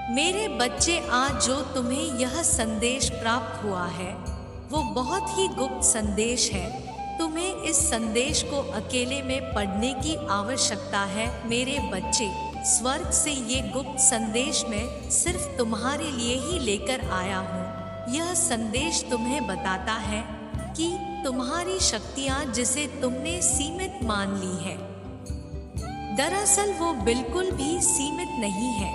मेरे बच्चे, आज जो तुम्हें यह संदेश प्राप्त हुआ है वो बहुत ही गुप्त संदेश है। तुम्हें इस संदेश को अकेले में पढ़ने की आवश्यकता है। मेरे बच्चे, स्वर्ग से ये गुप्त संदेश मैं सिर्फ तुम्हारे लिए ही लेकर आया हूँ। यह संदेश तुम्हें बताता है कि तुम्हारी शक्तियाँ जिसे तुमने सीमित मान ली है, दरअसल वो बिल्कुल भी सीमित नहीं है।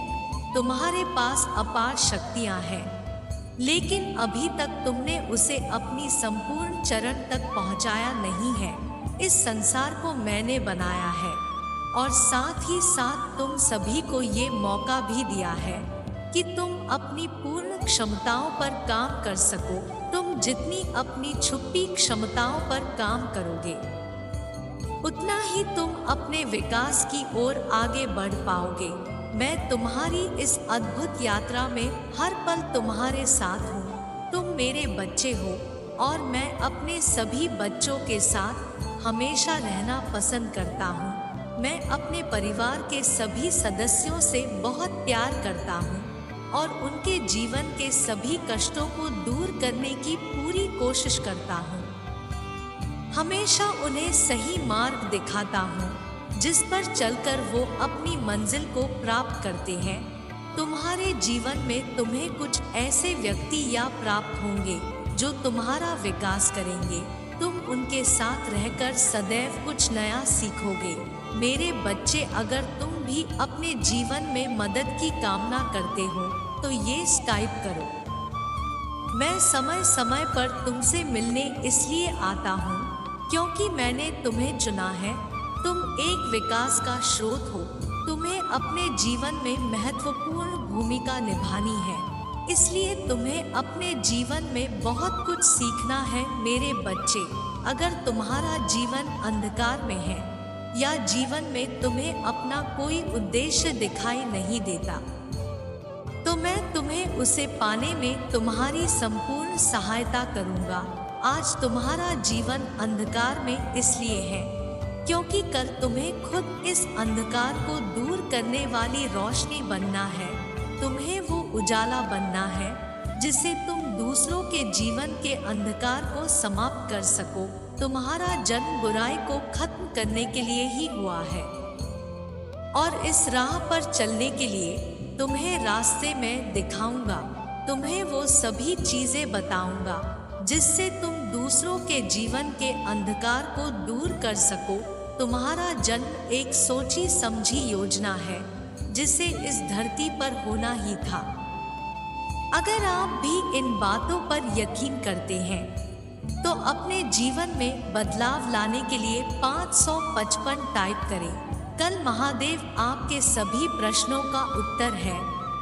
तुम्हारे पास अपार शक्तियां हैं, लेकिन अभी तक तुमने उसे अपनी संपूर्ण चरण तक पहुंचाया नहीं है। इस संसार को मैंने बनाया है और साथ ही साथ तुम सभी को ये मौका भी दिया है कि तुम अपनी पूर्ण क्षमताओं पर काम कर सको। तुम जितनी अपनी छुपी क्षमताओं पर काम करोगे, उतना ही तुम अपने विकास की ओर आगे बढ़ पाओगे। मैं तुम्हारी इस अद्भुत यात्रा में हर पल तुम्हारे साथ हूँ। तुम मेरे बच्चे हो और मैं अपने सभी बच्चों के साथ हमेशा रहना पसंद करता हूँ। मैं अपने परिवार के सभी सदस्यों से बहुत प्यार करता हूँ और उनके जीवन के सभी कष्टों को दूर करने की पूरी कोशिश करता हूँ। हमेशा उन्हें सही मार्ग दिखाता हूँ जिस पर चलकर वो अपनी मंजिल को प्राप्त करते हैं। तुम्हारे जीवन में तुम्हें कुछ ऐसे व्यक्ति या प्राप्त होंगे जो तुम्हारा विकास करेंगे। तुम उनके साथ रहकर सदैव कुछ नया सीखोगे। मेरे बच्चे, अगर तुम भी अपने जीवन में मदद की कामना करते हो तो ये टाइप करो। मैं समय समय पर तुमसे मिलने इसलिए आता हूँ क्योंकि मैंने तुम्हें चुना है। तुम एक विकास का स्रोत हो। तुम्हें अपने जीवन में महत्वपूर्ण भूमिका निभानी है, इसलिए तुम्हें अपने जीवन में बहुत कुछ सीखना है। मेरे बच्चे, अगर तुम्हारा जीवन अंधकार में है या जीवन में तुम्हें अपना कोई उद्देश्य दिखाई नहीं देता, तो मैं तुम्हें उसे पाने में तुम्हारी संपूर्ण सहायता करूंगा। आज तुम्हारा जीवन अंधकार में इसलिए है क्योंकि कल तुम्हें खुद इस अंधकार को दूर करने वाली रोशनी बनना है। तुम्हें वो उजाला बनना है जिससे तुम दूसरों के जीवन के अंधकार को समाप्त कर सको। तुम्हारा जन्म बुराई को खत्म करने के लिए ही हुआ है और इस राह पर चलने के लिए तुम्हें रास्ते में दिखाऊंगा। तुम्हें वो सभी चीजें बताऊंगा जिससे तुम दूसरों के जीवन के अंधकार को दूर कर सको। तुम्हारा जन्म एक सोची समझी योजना है जिसे इस धरती पर होना ही था। अगर आप भी इन बातों पर यकीन करते हैं तो अपने जीवन में बदलाव लाने के लिए 555 टाइप करें। कल महादेव आपके सभी प्रश्नों का उत्तर है,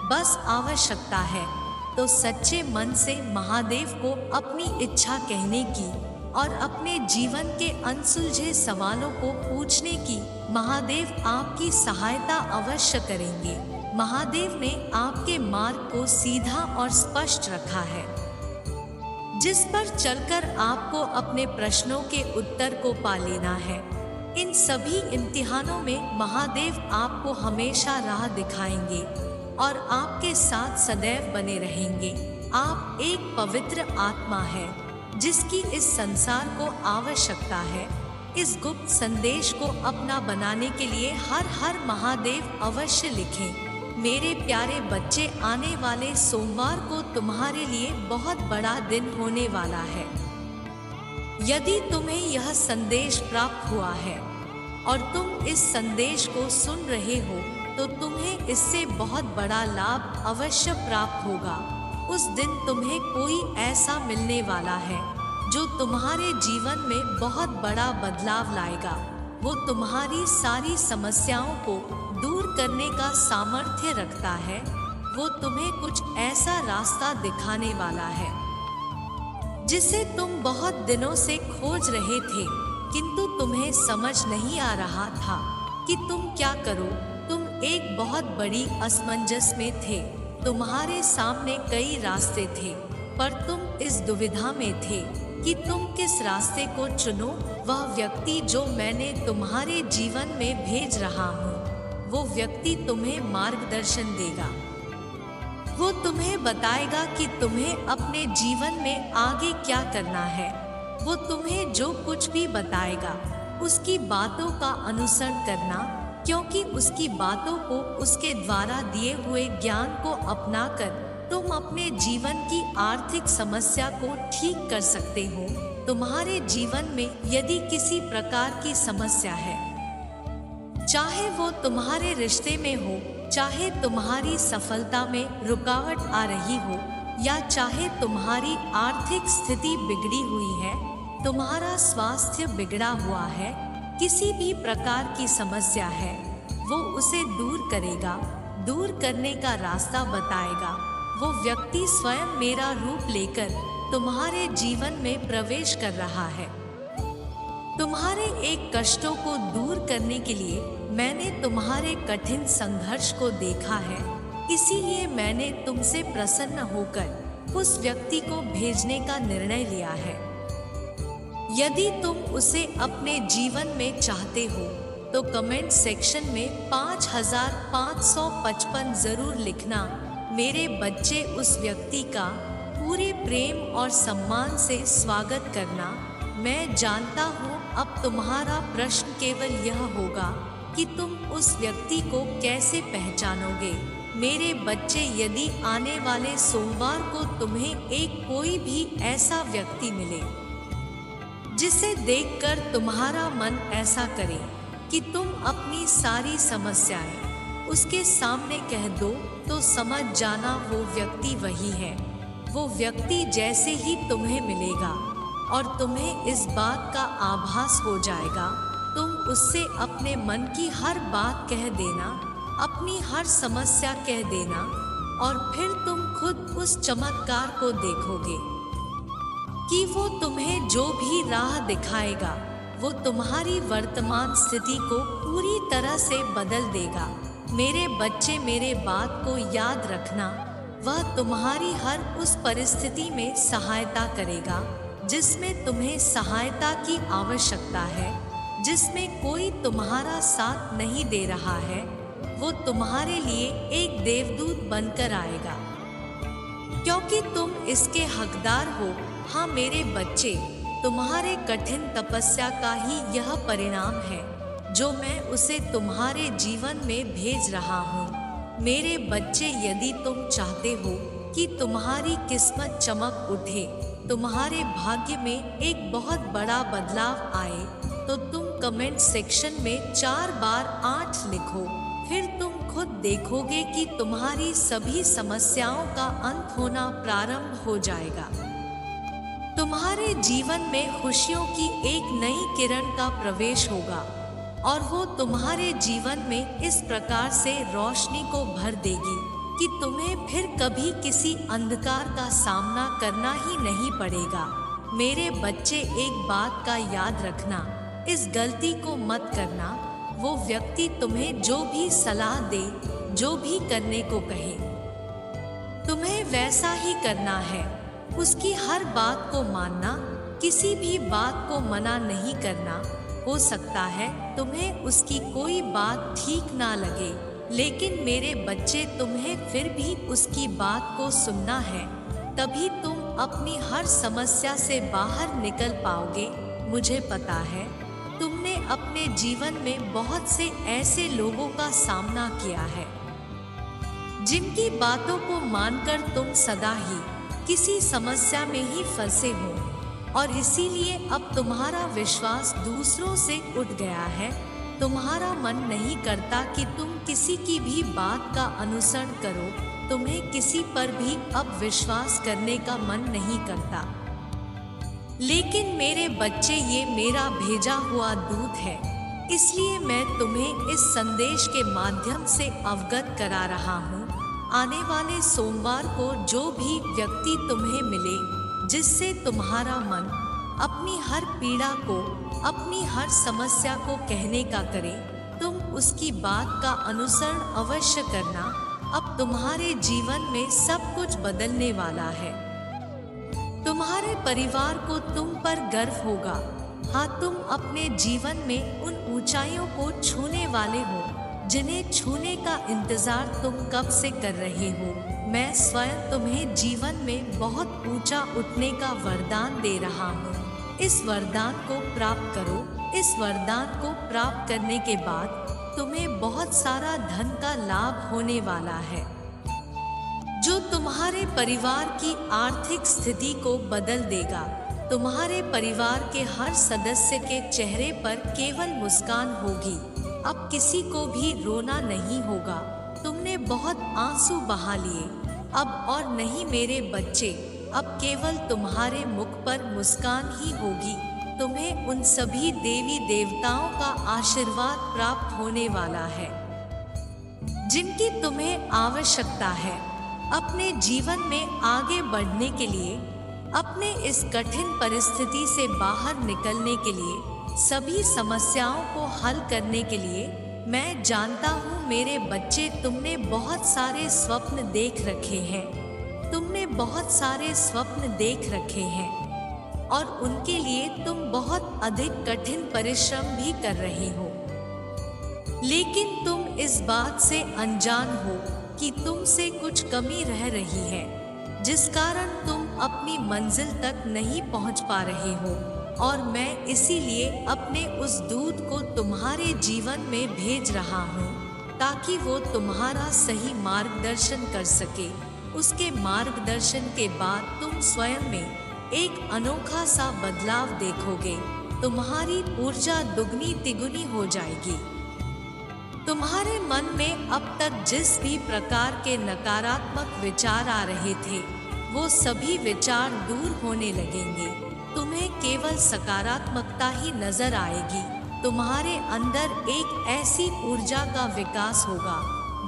बस आवश्यकता है तो सच्चे मन से महादेव को अपनी इच्छा कहने की और अपने जीवन के अनसुलझे सवालों को पूछने की। महादेव आपकी सहायता अवश्य करेंगे। महादेव ने आपके मार्ग को सीधा और स्पष्ट रखा है, जिस पर चलकर आपको अपने प्रश्नों के उत्तर को पा लेना है। इन सभी इम्तिहानों में महादेव आपको हमेशा राह दिखाएंगे और आपके साथ सदैव बने रहेंगे। आप एक पवित्र आत्मा है जिसकी इस संसार को आवश्यकता है। इस गुप्त संदेश को अपना बनाने के लिए हर हर महादेव अवश्य लिखें। मेरे प्यारे बच्चे, आने वाले सोमवार को तुम्हारे लिए बहुत बड़ा दिन होने वाला है। यदि तुम्हें यह संदेश प्राप्त हुआ है और तुम इस संदेश को सुन रहे हो तो तुम्हें इससे बहुत बड़ा लाभ अवश्य प्राप्त होगा। उस दिन तुम्हें कोई ऐसा मिलने वाला है जो तुम्हारे जीवन में बहुत बड़ा बदलाव लाएगा। वो तुम्हारी सारी समस्याओं को दूर करने का सामर्थ्य रखता है। वो तुम्हें कुछ ऐसा रास्ता दिखाने वाला है जिसे तुम बहुत दिनों से खोज रहे थे, किंतु तुम्हें समझ नहीं आ रहा था कि तुम क्या करो। तुम एक बहुत बड़ी असमंजस में थे। तुम्हारे सामने कई रास्ते थे, पर तुम इस दुविधा में थे कि तुम किस रास्ते को चुनो। वह व्यक्ति जो मैंने तुम्हारे जीवन में भेज रहा हूँ, वो व्यक्ति तुम्हें मार्गदर्शन देगा। वो तुम्हें बताएगा कि तुम्हें अपने जीवन में आगे क्या करना है। वो तुम्हें जो कुछ भी बताएगा उसकी बातों का अनुसरण करना, क्योंकि उसकी बातों को, उसके द्वारा दिए हुए ज्ञान को अपनाकर तुम अपने जीवन की आर्थिक समस्या को ठीक कर सकते हो। तुम्हारे जीवन में यदि किसी प्रकार की समस्या है, चाहे वो तुम्हारे रिश्ते में हो, चाहे तुम्हारी सफलता में रुकावट आ रही हो, या चाहे तुम्हारी आर्थिक स्थिति बिगड़ी हुई है, तुम्हारा स्वास्थ्य बिगड़ा हुआ है, किसी भी प्रकार की समस्या है, वो उसे दूर करेगा, दूर करने का रास्ता बताएगा। वो व्यक्ति स्वयं मेरा रूप लेकर तुम्हारे जीवन में प्रवेश कर रहा है। तुम्हारे एक कष्टों को दूर करने के लिए मैंने तुम्हारे कठिन संघर्ष को देखा है, इसीलिए मैंने तुमसे प्रसन्न होकर उस व्यक्ति को भेजने का निर्णय लिया है। यदि तुम उसे अपने जीवन में चाहते हो तो कमेंट सेक्शन में 5555 जरूर लिखना। मेरे बच्चे, उस व्यक्ति का पूरे प्रेम और सम्मान से स्वागत करना। मैं जानता हूँ अब तुम्हारा प्रश्न केवल यह होगा कि तुम उस व्यक्ति को कैसे पहचानोगे। मेरे बच्चे, यदि आने वाले सोमवार को तुम्हें कोई भी ऐसा व्यक्ति मिले जिसे देखकर तुम्हारा मन ऐसा करे कि तुम अपनी सारी समस्याएं उसके सामने कह दो, तो समझ जाना वो व्यक्ति वही है। वो व्यक्ति जैसे ही तुम्हें मिलेगा और तुम्हें इस बात का आभास हो जाएगा, तुम उससे अपने मन की हर बात कह देना, अपनी हर समस्या कह देना, और फिर तुम खुद उस चमत्कार को देखोगे कि वो तुम्हें जो भी राह दिखाएगा वो तुम्हारी वर्तमान स्थिति को पूरी तरह से बदल देगा। मेरे बच्चे, मेरे बात को याद रखना, वह तुम्हारी हर उस परिस्थिति में सहायता करेगा जिसमें तुम्हें सहायता की आवश्यकता है, जिसमें कोई तुम्हारा साथ नहीं दे रहा है। वो तुम्हारे लिए एक देवदूत बनकर आएगा, क्योंकि तुम इसके हकदार हो। हाँ मेरे बच्चे, तुम्हारे कठिन तपस्या का ही यह परिणाम है जो मैं उसे तुम्हारे जीवन में भेज रहा हूँ। मेरे बच्चे, यदि तुम चाहते हो कि तुम्हारी किस्मत चमक उठे, तुम्हारे भाग्य में एक बहुत बड़ा बदलाव आए, तो तुम कमेंट सेक्शन में 4 बार 8 लिखो। फिर तुम खुद देखोगे कि तुम्हारी सभी समस्याओं का अंत होना प्रारंभ हो जाएगा। तुम्हारे जीवन में खुशियों की एक नई किरण का प्रवेश होगा और वो तुम्हारे जीवन में इस प्रकार से रोशनी को भर देगी कि तुम्हें फिर कभी किसी अंधकार का सामना करना ही नहीं पड़ेगा। मेरे बच्चे, एक बात का याद रखना, इस गलती को मत करना। वो व्यक्ति तुम्हें जो भी सलाह दे, जो भी करने को कहे, तुम्हें वैसा ही करना है। उसकी हर बात को मानना, किसी भी बात को मना नहीं करना। हो सकता है तुम्हें उसकी कोई बात ठीक ना लगे, लेकिन मेरे बच्चे, तुम्हें फिर भी उसकी बात को सुनना है, तभी तुम अपनी हर समस्या से बाहर निकल पाओगे। मुझे पता है तुमने अपने जीवन में बहुत से ऐसे लोगों का सामना किया है जिनकी बातों को मानकर तुम सदा ही किसी समस्या में ही फंसे हो, और इसीलिए अब तुम्हारा विश्वास दूसरों से उठ गया है। तुम्हारा मन नहीं करता कि तुम किसी की भी बात का अनुसरण करो, तुम्हें किसी पर भी अब विश्वास करने का मन नहीं करता। लेकिन मेरे बच्चे, ये मेरा भेजा हुआ दूत है, इसलिए मैं तुम्हें इस संदेश के माध्यम से अवगत करा रहा हूँ। आने वाले सोमवार को जो भी व्यक्ति तुम्हें मिले जिससे तुम्हारा मन अपनी हर पीड़ा को, अपनी हर समस्या को कहने का करे, तुम उसकी बात का अनुसरण अवश्य करना। अब तुम्हारे जीवन में सब कुछ बदलने वाला है। तुम्हारे परिवार को तुम पर गर्व होगा। हाँ, तुम अपने जीवन में उन ऊंचाइयों को छूने वाले हो जिन्हें छूने का इंतजार तुम कब से कर रहे हो। मैं स्वयं तुम्हें जीवन में बहुत ऊंचा उठने का वरदान दे रहा हूँ। इस वरदान को प्राप्त करो। इस वरदान को प्राप्त करने के बाद तुम्हें बहुत सारा धन का लाभ होने वाला है, जो तुम्हारे परिवार की आर्थिक स्थिति को बदल देगा। तुम्हारे परिवार के हर सदस्य के चेहरे पर केवल मुस्कान होगी। अब किसी को भी रोना नहीं होगा। तुमने बहुत आंसू बहा लिए, अब और नहीं मेरे बच्चे। अब केवल तुम्हारे मुख पर मुस्कान ही होगी। तुम्हें उन सभी देवी देवताओं का आशीर्वाद प्राप्त होने वाला है जिनकी तुम्हें आवश्यकता है अपने जीवन में आगे बढ़ने के लिए, अपने इस कठिन परिस्थिति से बाहर निकलने के लिए, सभी समस्याओं को हल करने के लिए। मैं जानता हूँ मेरे बच्चे, तुमने बहुत सारे स्वप्न देख रखे हैं। तुमने बहुत सारे स्वप्न देख रखे हैं और उनके लिए तुम बहुत अधिक कठिन परिश्रम भी कर रहे हो, लेकिन तुम इस बात से अनजान हो कि तुमसे कुछ कमी रह रही है, जिस कारण तुम अपनी मंजिल तक नहीं पहुंच पा रहे हो। और मैं इसीलिए अपने उस दूत को तुम्हारे जीवन में भेज रहा हूँ ताकि वो तुम्हारा सही मार्गदर्शन कर सके। उसके मार्गदर्शन के बाद तुम स्वयं में एक अनोखा सा बदलाव देखोगे। तुम्हारी ऊर्जा दुगनी तिगुनी हो जाएगी। तुम्हारे मन में अब तक जिस भी प्रकार के नकारात्मक विचार आ रहे थे, वो सभी विचार दूर होने लगेंगे। तुम्हें केवल सकारात्मकता ही नजर आएगी। तुम्हारे अंदर एक ऐसी ऊर्जा का विकास होगा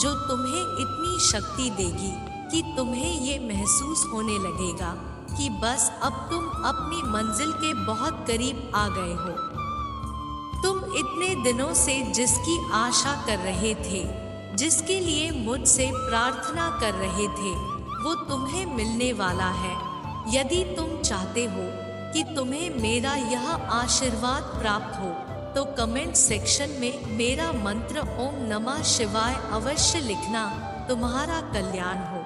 जो तुम्हें इतनी शक्ति देगी कि तुम्हें ये महसूस होने लगेगा कि बस अब तुम अपनी मंजिल के बहुत करीब आ गए हो। तुम इतने दिनों से जिसकी आशा कर रहे थे, जिसके लिए मुझसे प्रार्थना कर रहे थे, वो तुम्हें मिलने वाला है। यदि तुम चाहते हो कि तुम्हें मेरा यह आशीर्वाद प्राप्त हो, तो कमेंट सेक्शन में मेरा मंत्र ओम नमः शिवाय अवश्य लिखना। तुम्हारा कल्याण हो।